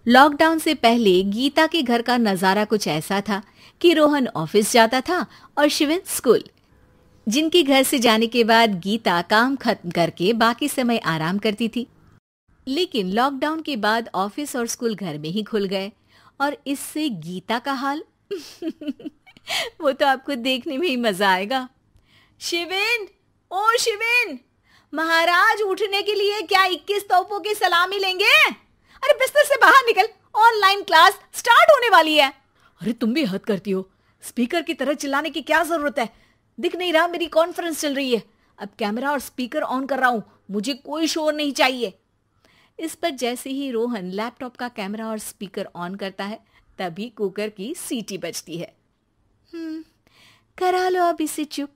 Lockdown से पहले गीता के घर का नजारा कुछ ऐसा था कि रोहन ऑफिस जाता था और शिविन स्कूल। जिनके घर से जाने के बाद गीता काम खत्म करके बाकी समय आराम करती थी। लेकिन लॉकडाउन के बाद ऑफिस और स्कूल घर में ही खुल गए और इससे गीता का हाल वो तो आपको देखने में ही मजा आएगा। शिविन, ओ शिविन, महाराज उठने के लिए क्या 21 तोपों की सलामी लेंगे? अरे बिस्तर से बाहर निकल, ऑनलाइन क्लास स्टार्ट होने वाली है। अरे तुम भी हद करती हो, स्पीकर की तरह चिल्लाने की क्या जरूरत है? दिख नहीं रहा मेरी कॉन्फ्रेंस चल रही है। अब कैमरा और स्पीकर ऑन कर रहा हूं, मुझे कोई शोर नहीं चाहिए। इस पर जैसे ही रोहन लैपटॉप का कैमरा और स्पीकर ऑन करता है तभी कुकर की सीटी बजती है। करा लो अब इसे चुप।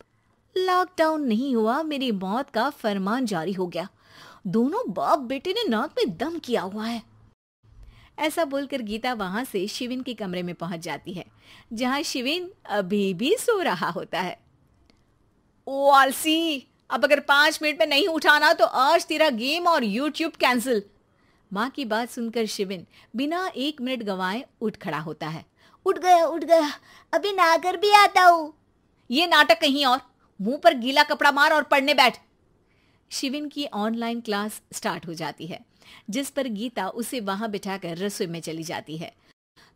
लॉकडाउन नहीं हुआ, मेरी मौत का फरमान जारी हो गया। दोनों बाप बेटे ने नाक में दम किया हुआ है। ऐसा बोलकर गीता वहां से शिविन के कमरे में पहुंच जाती है, जहां शिविन अभी भी सो रहा होता है। ओ आलसी, अब अगर 5 मिनट में नहीं उठाना तो आज तेरा गेम और यूट्यूब कैंसिल। माँ की बात सुनकर शिविन बिना 1 मिनट गंवाए उठ खड़ा होता है। उठ गया, अभी नहाकर भी आता हूँ। ये नाटक कहीं और, मुंह पर गीला कपड़ा मार और पढ़ने बैठ। शिविन की ऑनलाइन क्लास स्टार्ट हो जाती है, जिस पर गीता उसे वहां बिठाकर रसोई में चली जाती है।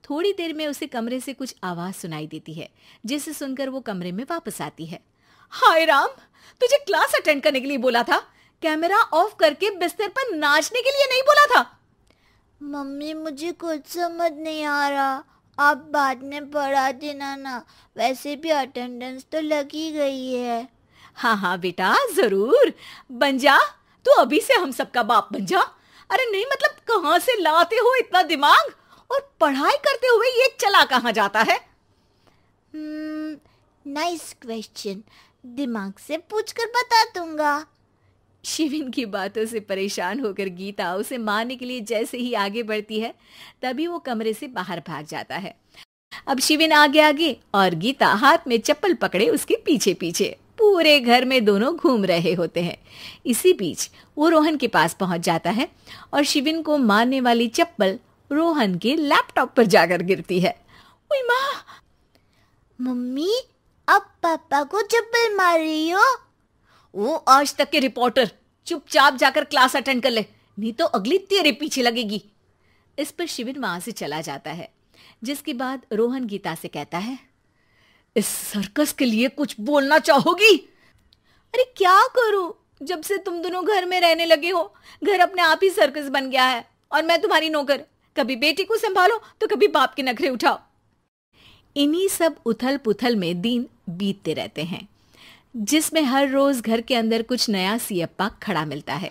थोड़ी देर में उसे कमरे से कुछ आवाज सुनाई देती है, जिसे सुनकर वो कमरे में वापस आती है। हाय राम, तुझे क्लास अटेंड करने के लिए बोला था, कैमरा ऑफ करके बिस्तर पर नाचने के लिए नहीं बोला था। मम्मी मुझे कुछ समझ नहीं आ रहा, आप बाद में पढ़ा देना ना, वैसे भी अटेंडेंस तो लगी गई है। हाँ बेटा, जरूर बन जा, तू अभी से हम सबका बाप बन जा। अरे नहीं मतलब कहाँ से लाते हो इतना दिमाग, और पढ़ाई करते हुए ये चला कहाँ जाता है? नाइस क्वेश्चन, दिमाग से पूछकर बता दूंगा। शिविन की बातों से परेशान होकर गीता उसे मारने के लिए जैसे ही आगे बढ़ती है तभी वो कमरे से बाहर भाग जाता है। अब शिविन आगे और गीता हाथ में चप्पल पकड़े उसके पीछे पीछे पूरे घर में दोनों घूम रहे होते हैं। इसी बीच वो रोहन के पास पहुंच जाता है और शिविन को मारने वाली चप्पल रोहन के लैपटॉप पर जाकर गिरती है। ओए माँ! मम्मी, अब पापा को चप्पल मार रही हो? वो आज तक के रिपोर्टर, चुपचाप जाकर क्लास अटेंड कर ले, नहीं तो अगली तेरे पीछे लगेगी। इस पर शिविन वहां से चला जाता है, जिसके बाद रोहन गीता से कहता है, इस सर्कस के लिए कुछ बोलना चाहोगी? अरे क्या करूं, जब से तुम दोनों घर में रहने लगे हो, घर अपने आप ही सर्कस बन गया है और मैं तुम्हारी नौकर। कभी बेटी को संभालो तो कभी बाप के नखरे उठाओ। इन्हीं सब उथल पुथल में दिन बीतते रहते हैं, जिसमें हर रोज घर के अंदर कुछ नया सियप्पा खड़ा मिलता है,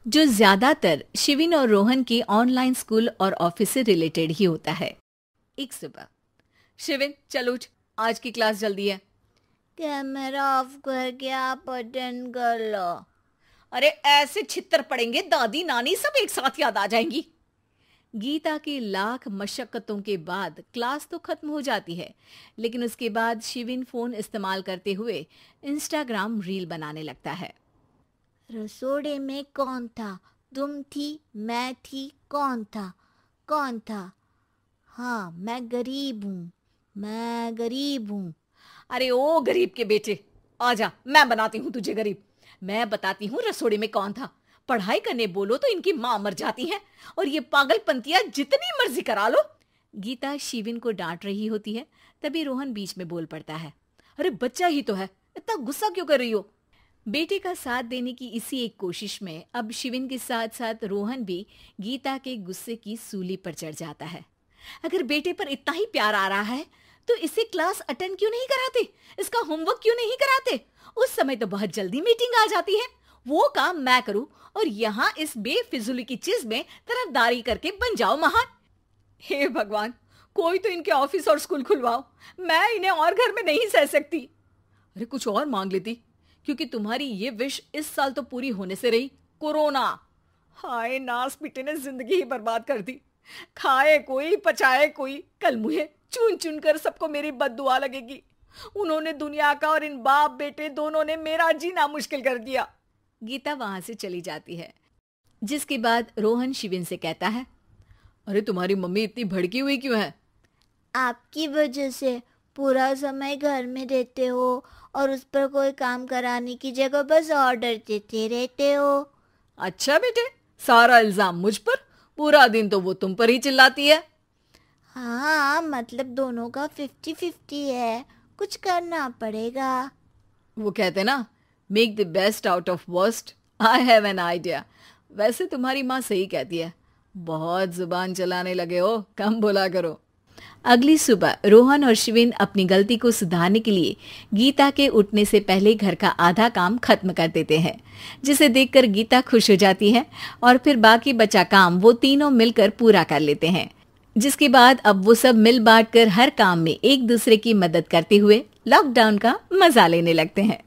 जो ज्यादातर शिविन और रोहन की ऑनलाइन स्कूल और ऑफिस से रिलेटेड ही होता है। एक सुबह, शिविन चल उठ, आज की क्लास जल्दी है। कैमरा ऑफ करके आप अटेंड कर लो। अरे ऐसे छित्तर पड़ेंगे, दादी नानी सब एक साथ याद आ जाएंगी। गीता की लाख मशक्कतों के बाद क्लास तो खत्म हो जाती है, लेकिन उसके बाद शिविन फोन इस्तेमाल करते हुए इंस्टाग्राम रील बनाने लगता है। रसोड़े में कौन था? तुम थी, मैं थी, कौन था? हाँ, मैं गरीब हूँ। अरे ओ गरीब के बेटे, आजा, मैं बनाती हूँ तुझे गरीब। मैं बताती हूँ रसोड़े में कौन था। पढ़ाई करने बोलो तो इनकी माँ मर जाती है, और ये पागलपंतियां जितनी मर्जी करा लो। गीता शिविन को डांट रही होती है, तभी रोहन बीच में बोल पड़ता है। अरे बच्चा ही तो है, इतना गुस्सा क्यों कर रही हो? बेटे का साथ देने की इसी एक कोशिश में अब शिविन के साथ साथ रोहन भी गीता के गुस्से की सूली पर चढ़ जाता है। अगर बेटे पर इतना ही प्यार आ रहा है तो इसे क्लास अटेंड क्यों नहीं कराते, इसका होमवर्क क्यों नहीं कराते? उस समय तो बहुत जल्दी मीटिंग आ जाती है, वो काम मैं करूं और यहाँ इस बेफिजुली की चीज में तरफदारी करके बन जाओ महान। हे भगवान, कोई तो इनके ऑफिस और स्कूल खुलवाओ, मैं इन्हें और घर में नहीं सह सकती। अरे कुछ और मांग लेती, क्योंकि तुम्हारी ये विश इस साल तो पूरी होने से रही, कोरोना। हाय नास पीटे ने जिंदगी ही बर्बाद कर दी। खाए कोई पचाए कोई, कल मुझे चुन चुन कर सबको मेरी बद्दुआ लगेगी। उन्होंने दुनिया का और इन बाप बेटे दोनों ने मेरा जीना मुश्किल कर दिया। गीता वहां से चली जाती है, जिसके बाद रोहन शिविन से कहता है, अरे तुम्हारी मम्मी इतनी भड़की हुई क्यों है? आपकी वजह से पूरा समय घर में रहते हो और उस पर कोई काम कराने की जगह बस ऑर्डर देते रहते हो। अच्छा बेटे, सारा इल्जाम मुझ पर? पूरा दिन तो वो तुम पर ही चिल्लाती है। हाँ, मतलब दोनों का 50-50 है, कुछ करना पड़ेगा। वो कहते ना, make the best out of worst. I have an idea. वैसे तुम्हारी माँ सही कहती है, बहुत जुबान चलाने लगे हो, कम बोला करो। अगली सुबह रोहन और शिविन अपनी गलती को सुधारने के लिए गीता के उठने से पहले घर का आधा काम खत्म कर देते हैं, जिसे देखकर गीता खुश हो जाती है और फिर बाकी बचा काम वो तीनों मिलकर पूरा कर लेते हैं। जिसके बाद अब वो सब मिल बांट कर हर काम में एक दूसरे की मदद करते हुए लॉकडाउन का मजा लेने लगते हैं।